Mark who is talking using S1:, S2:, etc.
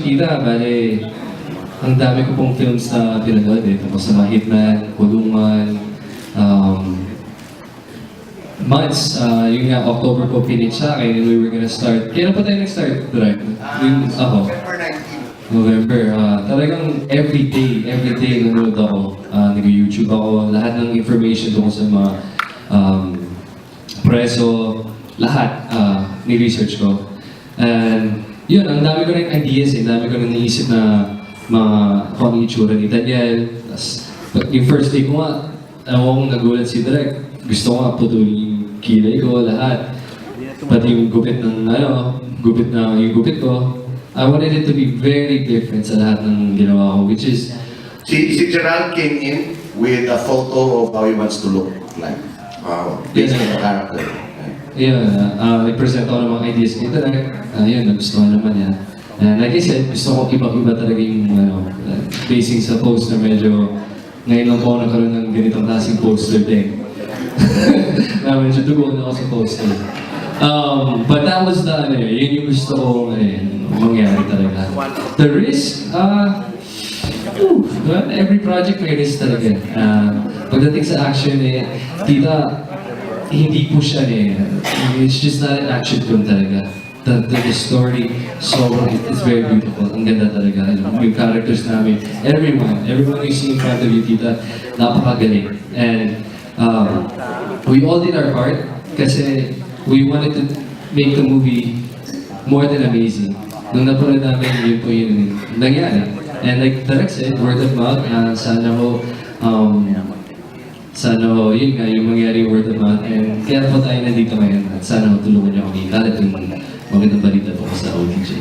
S1: Tita, bale, ang dami ko pong films na pinanood eh. Tapos sa mga Hitman, Kulungan, months, yun nga, October ko finish sa akin and we were gonna start. Kailan pa tayo nag-start, Direk? Yung ako. November. Talagang everyday nanonood ako. Nag-YouTube ako. Lahat ng information doon sa mga preso, lahat ni-research ko. And yun, ang dami ko rin ideas eh. Ang dami ko rin naisip na mga kung ang itsura ni Daniel. Tas, yung first day ko nga, ewan kong nagulat si Direk. Gusto ko nga putulin yung kilay ko, lahat. Pati yung gupit ng yung gupit ko. I wanted it to be very different sa lahat ng ginawa ko, which is...
S2: Si Gerald came in with a photo of how he wants to look like. Based on the character.
S1: Yeah, nag-present ako ng mga ideas ni Direk. Yun, nagustuhan naman yan. And like I said, gusto ko ibang-iba talaga yung basing sa poster. Medyo ngayon lang po ako nagkaroon ng ganitong klaseng poster din. Medyo dugo na ako sa poster. But that was the, yun yung gusto ko mangyari talaga. The risk, well, every project may risk talaga. Pagdating sa action Tita, hindi po siya it's just not an action film talaga. The story, so it's very beautiful. Ang ganda talaga. Yung characters namin, everyone you see in front of you, Tita, napakagaling. And we all did our part kasi we wanted to make the movie more than amazing. Nung napanood namin, yun po yung nangyari. And like Direk said, word of mouth, sana ho, yun nga, yung mangyari word of mouth. And kaya po tayo nandito ngayon at sana ho tulungan niyo kami ikalat yung magandang balita po sa OTJ.